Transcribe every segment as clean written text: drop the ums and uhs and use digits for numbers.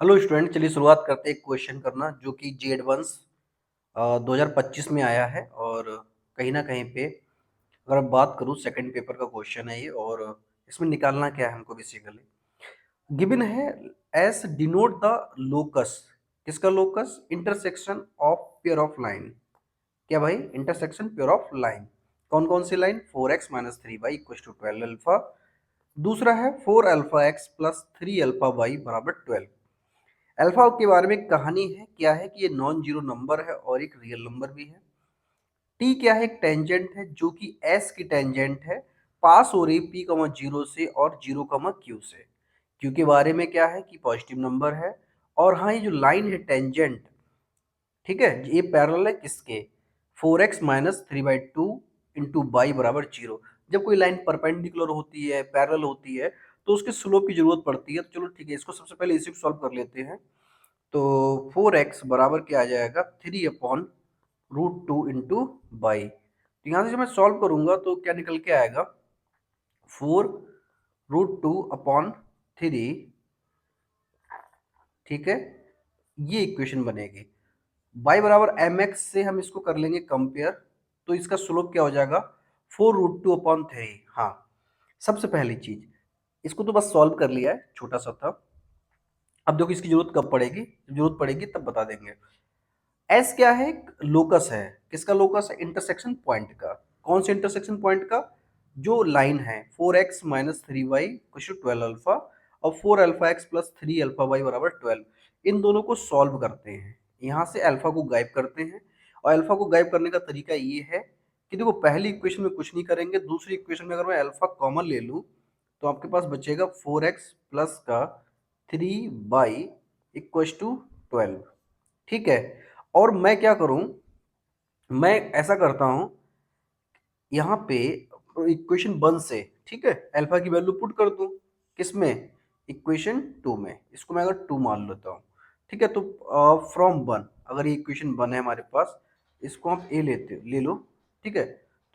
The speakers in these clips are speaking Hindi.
हेलो स्टूडेंट, चलिए शुरुआत करते हैं एक क्वेश्चन करना जो कि जी एडवांस 2025 में आया है। और कहीं ना कहीं पे अगर मैं बात करूँ, सेकंड पेपर का क्वेश्चन है ये। और इसमें निकालना क्या है हमको, बेसिकली गिवन है एस डिनोट द लोकस। किसका locus? Intersection of pair of line. क्या भाई? Intersection pair of line. कौन कौन सी line? 4x - 3y equal to 12 alpha. दूसरा है 4 alpha x plus 3 alpha y बराबर 12। अल्फा के बारे में कहानी है, क्या है कि ये नॉन जीरो नंबर है और एक रियल नंबर भी है। टी क्या है? एक टेंजेंट है जो कि एस की टेंजेंट है, पास हो रही पी कमा जीरो से और जीरो कमा क्यू से। क्यू के बारे में क्या है कि पॉजिटिव नंबर है। और हाँ, ये जो लाइन है टेंजेंट, ठीक है, ये पैरेलल है किसके? 4x - 3/2 इंटू बाई बराबर जीरो। जब कोई लाइन परपेंडिकुलर होती है, पैरेलल होती है, तो उसके स्लोप की जरूरत पड़ती है। तो चलो ठीक है, इसको सबसे पहले इसी को सॉल्व कर लेते हैं। तो 4x बराबर क्या आ जाएगा? 3/√2 इंटू बाई। तो यहाँ से जब मैं सॉल्व करूंगा तो क्या निकल के आएगा? 4√2/3। ठीक है, ये इक्वेशन बनेगी। y बराबर mx से हम इसको कर लेंगे कंपेयर। तो इसका स्लोप क्या हो जाएगा? 4√2/3। हाँ, सबसे पहली चीज, इसको तो बस सॉल्व कर लिया है, छोटा सा था। अब देखो इसकी जरूरत कब पड़ेगी, जब जरूरत पड़ेगी तब बता देंगे। एस क्या है? लोकस है। किसका लोकस है? इंटरसेक्शन पॉइंट का। कौन से इंटरसेक्शन पॉइंट का? जो लाइन है 4x - 3y = 12 अल्फा और 4 alpha x plus 3 alpha y बराबर 12। इन दोनों को सॉल्व करते हैं, यहाँ से अल्फा को गायब करते हैं। और अल्फा को गायब करने का तरीका ये है कि देखो, पहली इक्वेशन में कुछ नहीं करेंगे, दूसरी इक्वेशन में अगर मैं अल्फा कॉमन ले लूँ तो आपके पास बचेगा 4x प्लस का 3y इक्वल टू 12। ठीक है, और मैं क्या करूं, मैं ऐसा करता हूं, यहाँ पे इक्वेशन 1 से, ठीक है, अल्फा की वैल्यू पुट कर दूं। किसमें? इक्वेशन 2 में। इसको मैं अगर 2 मान लेता हूँ, ठीक है। तो फ्रॉम 1, अगर ये इक्वेशन 1 है हमारे पास, इसको हम ए ले लो, ठीक है।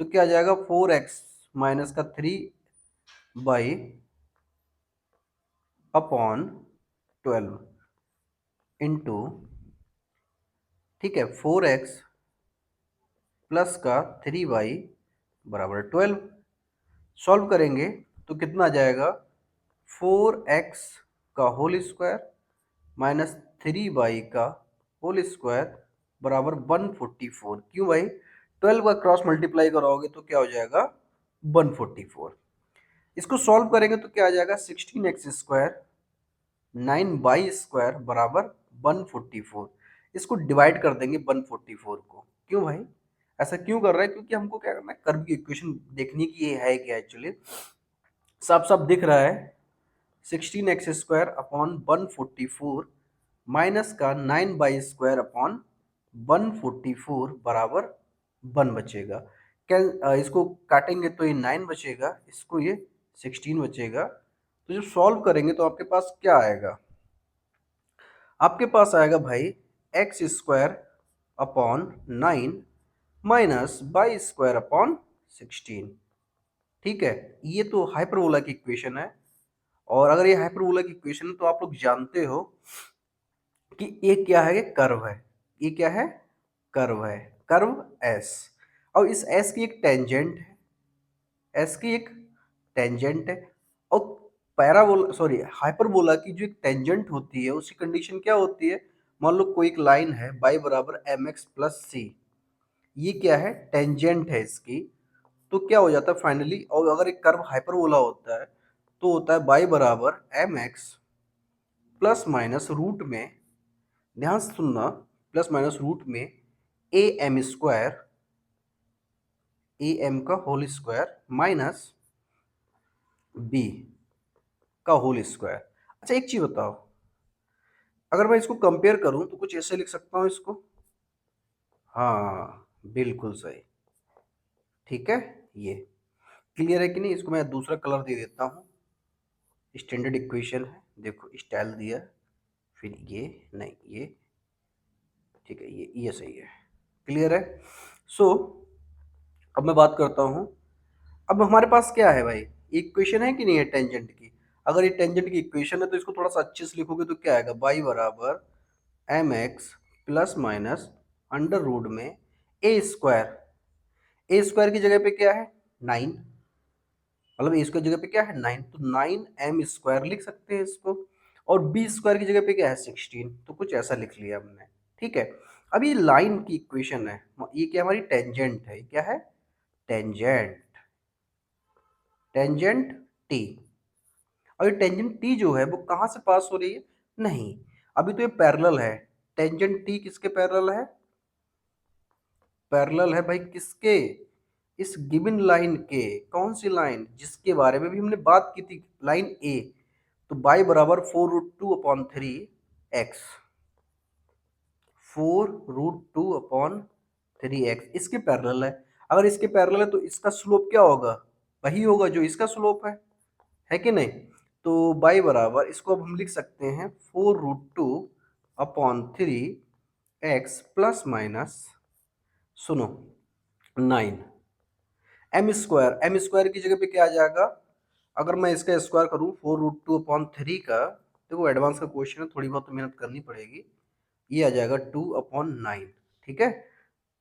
तो क्या आ जाएगा? 4x माइनस का 3/12 इंटू, ठीक है, 4x प्लस का 3y बराबर 12। सॉल्व करेंगे तो कितना आ जाएगा? 4x का होल स्क्वायर माइनस 3y का होल स्क्वायर बराबर 144। क्यों भाई? 12 का क्रॉस मल्टीप्लाई कराओगे तो क्या हो जाएगा? 144। इसको सॉल्व करेंगे तो क्या आ जाएगा? 16x² 9y² बराबर 144। इसको डिवाइड कर देंगे 144 को। क्यों भाई ऐसा क्यों कर रहा है? क्योंकि हमको क्या करना है, कर्व की इक्वेशन देखने की। ये है क्या एक्चुअली? साफ साफ दिख रहा है, 16x² अपॉन 144 माइनस का 9y² अपॉन 144 बराबर 1 बचेगा। क्या इसको काटेंगे तो ये 9 बचेगा, इसको ये 16 बचेगा। तो जब सॉल्व करेंगे तो आपके पास क्या आएगा? आपके पास आएगा भाई x² upon 9 minus y² upon 16। ठीक है, ये तो हाइपरबोला की इक्वेशन है। और अगर ये हाइपरबोला की इक्वेशन है तो आप लोग जानते हो कि ये क्या है? ये कर्व है। ये क्या है? कर्व है, कर्व एस। और इस एस की एक टेंजेंट है, एस की एक टेंजेंट है। और पैराबोला, सॉरी, हाइपरबोला की जो एक टेंजेंट होती है उसकी कंडीशन क्या होती है? मान लो कोई एक लाइन है y बराबर mx प्लस सी, ये क्या है? टेंजेंट है इसकी। तो क्या हो जाता है फाइनली? और अगर एक कर्व हाइपरबोला होता है तो होता है y बराबर mx प्लस माइनस रूट में, ध्यान से सुनना, प्लस माइनस रूट में am का होल स्क्वायर माइनस b का होल स्क्वायर। अच्छा एक चीज बताओ, अगर मैं इसको कंपेयर करूं तो कुछ ऐसे लिख सकता हूं इसको। हाँ, बिल्कुल सही। ठीक है, ये क्लियर है कि नहीं? इसको मैं दूसरा कलर दे देता हूँ। स्टैंडर्ड इक्वेशन है, देखो स्टाइल दिया, फिर ये नहीं, ये ठीक है, ये सही है। क्लियर है? सो अब मैं बात करता हूँ। अब हमारे पास क्या है भाई? इक्वेशन है कि नहीं है टेंजेंट की? अगर ये टेंजेंट की इक्वेशन है तो इसको थोड़ा सा अच्छे से लिखोगे तो क्या आएगा, y बराबर M X plus minus under root में ए स्क्वायर। ए स्क्वायर की जगह पे क्या है 9, मतलब ए स्क्वायर जगह पे क्या है 9, तो 9m² लिख सकते हैं इसको। और बी स्क्वायर की जगह पे क्या है 16, तो कुछ ऐसा लिख लिया हमने। ठीक है, अब ये लाइन की इक्वेशन है, ये क्या हमारी टेंजेंट है, क्या है टेंजेंट, टेंजेंट टी। और ये टेंजेंट टी जो है वो कहाँ से पास हो रही है, नहीं अभी तो ये पैरेलल है। टेंजेंट टी किसके पैरेलल है, पैरेलल है भाई किसके, इस गिवन लाइन के। कौन सी लाइन, जिसके बारे में भी हमने बात की थी, लाइन ए। तो बाई बराबर 4√2/3 एक्स, 4√2/3 एक्स इसके पैरेलल है। अगर इसके पैरेलल है तो इसका स्लोप क्या होगा, वही होगा जो इसका स्लोप है कि नहीं। तो बाई बराबर इसको अब हम लिख सकते हैं 4√2/3 एक्स प्लस माइनस, सुनो 9 एम स्क्वायर की जगह पे क्या आ जाएगा, अगर मैं इसका स्क्वायर करूं 4√2/3 का, देखो एडवांस का क्वेश्चन है, थोड़ी बहुत तो मेहनत करनी पड़ेगी, ये आ जाएगा 2/9। ठीक है,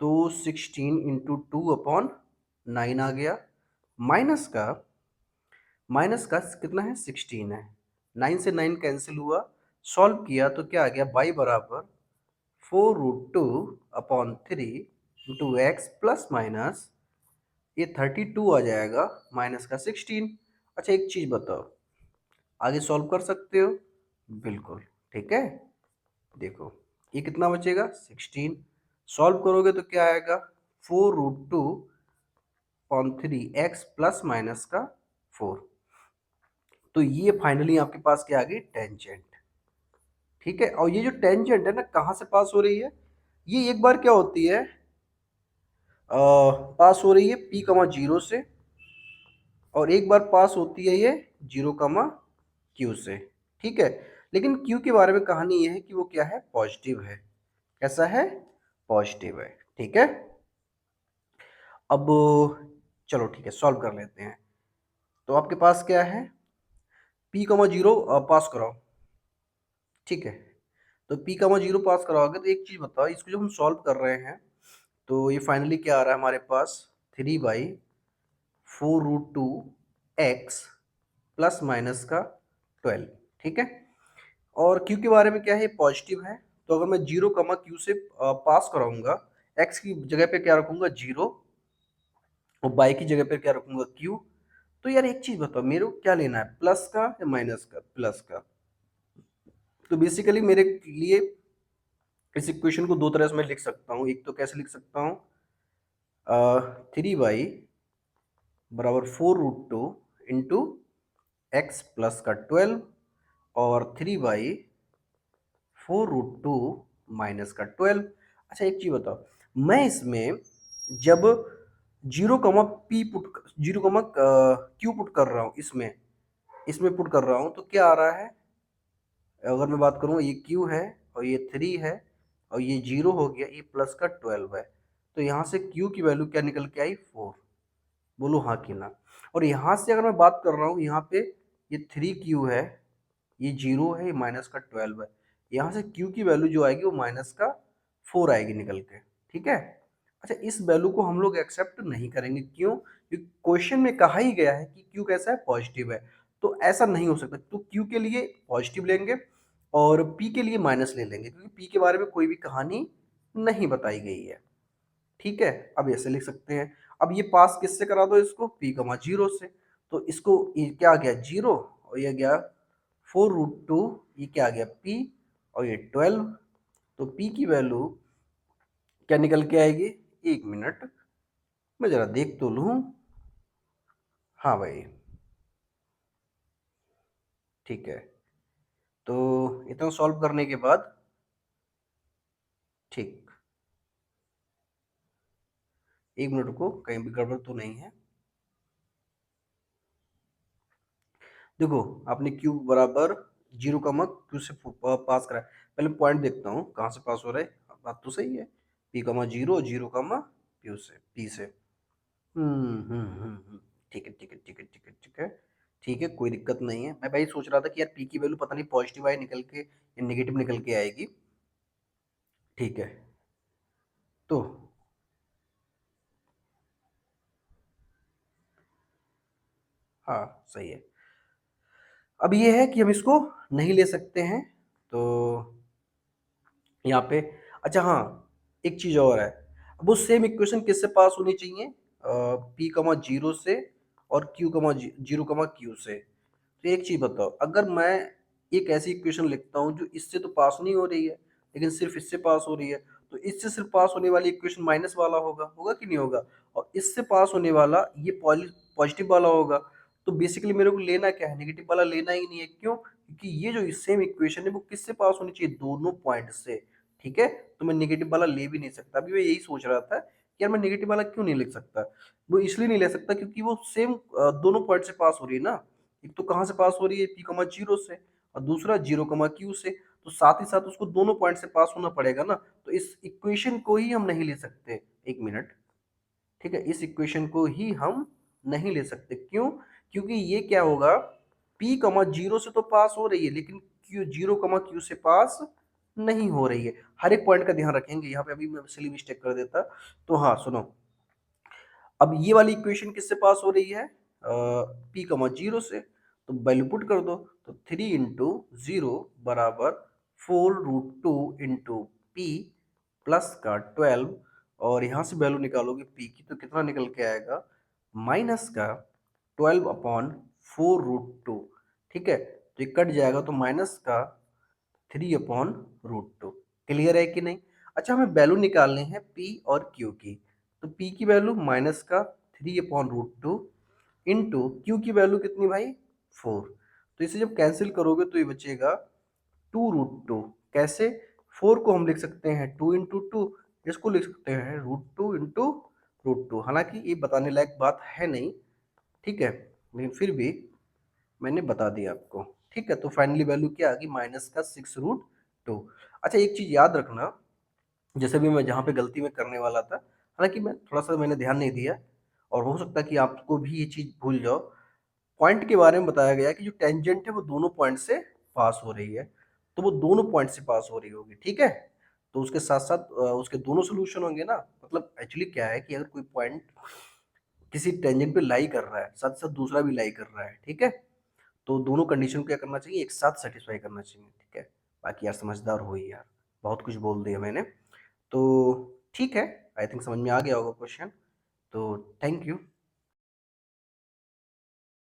तो 16 इंटू 2/9 आ गया, माइनस का, माइनस का कितना है 16 है, 9 से 9 कैंसिल हुआ, सॉल्व किया तो क्या आ गया बाई बराबर 4√2/3 इंटू एक्स प्लस माइनस, ये 32 आ जाएगा, माइनस का 16। अच्छा एक चीज बताओ, आगे सॉल्व कर सकते हो, बिल्कुल ठीक है। देखो ये कितना बचेगा 16, सॉल्व करोगे तो क्या आएगा 4√2/3 एक्स प्लस माइनस का 4। तो ये फाइनली आपके पास क्या आ गई टेंजेंट। ठीक है, और ये जो टेंजेंट है ना कहाँ से पास हो रही है, ये एक बार क्या होती है पास हो रही है P, 0 से, और एक बार पास होती है ये 0, Q से। ठीक है, लेकिन Q के बारे में कहानी ये है कि वो क्या है पॉजिटिव है, कैसा है पॉजिटिव है। ठीक है, अब चलो ठीक है सॉल्व कर लेते हैं। तो आपके पास क्या है P, 0 पास कराओ। ठीक है, तो P, 0 पास कराओगे तो एक चीज बताओ, इसको जो हम सॉल्व कर रहे हैं तो ये फाइनली क्या आ रहा है हमारे पास 3/4√2 एक्स प्लस माइनस का 12। ठीक है, और Q के बारे में क्या है पॉजिटिव है, तो अगर मैं 0, Q से पास कराऊंगा, x की जगह पे क्या रखूंगा 0 और y की जगह पे क्या रखूंगा Q। तो यार एक चीज बताओ मेरे को क्या लेना है, प्लस का या माइनस का, प्लस का। तो बेसिकली मेरे लिए इस इक्वेशन को दो तरह से मैं लिख सकता हूँ, एक तो कैसे लिख सकता हूँ 3y बराबर 4√2 इंटू एक्स प्लस का 12 और 3/4√2 माइनस का 12। अच्छा एक चीज बताओ मैं इसमें जब 0, P पुट 0, Q पुट कर रहा हूँ, इसमें इसमें पुट कर रहा हूँ तो क्या आ रहा है, अगर मैं बात करूँ ये Q है और ये 3 है और ये 0 हो गया, ये प्लस का 12 है, तो यहाँ से Q की वैल्यू क्या निकल के आई 4। बोलो हाँ कि ना। और यहाँ से अगर मैं बात कर रहा हूँ यहाँ पे ये 3Q है, ये 0 है, ये माइनस का 12 है, यहाँ से Q की वैल्यू जो आएगी वो माइनस का 4 आएगी निकल के। ठीक है, अच्छा इस वैल्यू को हम लोग एक्सेप्ट नहीं करेंगे, क्यों, क्योंकि क्वेश्चन में कहा ही गया है कि Q कैसा है पॉजिटिव है, तो ऐसा नहीं हो सकता। तो Q के लिए पॉजिटिव लेंगे और P के लिए माइनस ले लेंगे, क्योंकि P के बारे में कोई भी कहानी नहीं बताई गई है। ठीक है, अब ऐसे लिख सकते हैं। अब ये पास किससे करा दो इसको P, 0 से, तो इसको ये क्या आ गया 0 और ये गया 4√2, ये क्या आ गया P और ये 12। तो P की वैल्यू क्या निकल के आएगी, एक मिनट मैं जरा देख तो लूं। हाँ भाई ठीक है, तो इतना सॉल्व करने के बाद, ठीक, एक मिनट को कहीं भी गड़बड़ तो नहीं है। देखो आपने Q बराबर 0, Q से पास करा है। पहले पॉइंट देखता हूँ कहाँ से पास हो रहा है, बात तो सही है P, 0 0, Q से P से। ठीक है ठीक है ठीक है ठीक है ठीक है ठीक है, कोई दिक्कत नहीं है। मैं वही सोच रहा था कि यार पी की वैल्यू पता नहीं पॉजिटिव आए निकल के या नेगेटिव निकल के आएगी। ठीक है, तो हाँ, सही है। अब ये है कि हम इसको नहीं ले सकते हैं, तो यहाँ पे अच्छा हाँ, एक चीज़ और है। अब वो सेम इक्वेशन किससे पास होनी चाहिए? पी कमा जीरो से और Q comma zero comma Q से। तो एक चीज़ बताओ, अगर मैं एक ऐसी इक्वेशन लिखता हूँ जो इससे तो पास नहीं हो रही है, लेकिन सिर्फ इससे पास हो रही है, तो इससे सिर्फ पास होने वाली इक्वेशन माइनस वाला होगा, होगा कि नहीं होगा? और इससे पास होने वाला ये पॉजिटिव वाला होगा। तो बेसिकली मेरे को लेना क्या है? नेगेटिव वाला लेना ही नहीं है। क्यों? क्योंकि ये जो सेम इक्वेशन है वो किससे पास होनी चाहिए? दोनों पॉइंट से। ठीक है, तो मैं नेगेटिव वाला ले भी नहीं सकता। अभी मैं यही सोच रहा था कि यार मैं नेगेटिव वाला क्यों नहीं लिख सकता। वो इसलिए नहीं ले सकता क्योंकि वो सेम दोनों पॉइंट से पास हो रही है ना। एक तो कहाँ से पास हो रही है? पी कमा जीरो से, और दूसरा जीरो कमा क्यू से। तो साथ ही साथ उसको दोनों पॉइंट से पास होना पड़ेगा ना। तो इस इक्वेशन को ही हम नहीं ले सकते। एक मिनट, ठीक है, इस इक्वेशन को ही हम नहीं ले सकते। क्यों? क्योंकि ये क्या होगा, p कमा जीरो से तो पास हो रही है, लेकिन q जीरो कमा क्यू से पास नहीं हो रही है। हर एक पॉइंट का ध्यान रखेंगे। यहाँ पे अभी मैं सिली मिस्टेक कर देता। तो हाँ सुनो, अब ये वाली इक्वेशन किससे पास हो रही है? p कमा जीरो से। तो वैल्यू पुट कर दो। तो 3 × 0 बराबर 4√2 इंटू पी प्लस का 12, और यहाँ से वैल्यू निकालोगे p की तो कितना निकल के आएगा? माइनस का 12/4√2। ठीक है, तो ये कट जाएगा तो माइनस का 3/√2। क्लियर है कि नहीं? अच्छा, हमें वैल्यू निकालने हैं p और q की। तो p की वैल्यू माइनस का 3/√2 इंटू q की वैल्यू कितनी भाई? 4। तो इसे जब कैंसिल करोगे तो ये बचेगा 2√2। कैसे? 4 को हम लिख सकते हैं 2 × 2, इसको लिख सकते हैं √2 इंटू √2। हालांकि ये बताने लायक बात है नहीं, ठीक है, लेकिन फिर भी मैंने बता दिया आपको। ठीक है, तो फाइनली वैल्यू क्या आ गई? माइनस का 6√2। अच्छा, एक चीज याद रखना, जैसे भी मैं जहाँ पे गलती में करने वाला था, हालांकि मैं थोड़ा सा मैंने ध्यान नहीं दिया, और हो सकता है कि आपको भी ये चीज भूल जाओ। पॉइंट के बारे में बताया गया है कि जो टेंजेंट है वो दोनों पॉइंट से पास हो रही है, तो वो दोनों पॉइंट से पास हो रही होगी। ठीक है, तो उसके साथ साथ उसके दोनों सोल्यूशन होंगे ना। मतलब एक्चुअली क्या है कि अगर कोई पॉइंट किसी टेंजेंट पे लाई कर रहा है, साथ साथ दूसरा भी लाई कर रहा है, ठीक है, तो दोनों कंडीशन को क्या करना चाहिए? एक साथ सेटिस्फाई करना चाहिए। ठीक है, बाकी यार समझदार हो ही यार, बहुत कुछ बोल दिया मैंने। तो ठीक है, आई थिंक समझ में आ गया होगा क्वेश्चन। तो थैंक यू।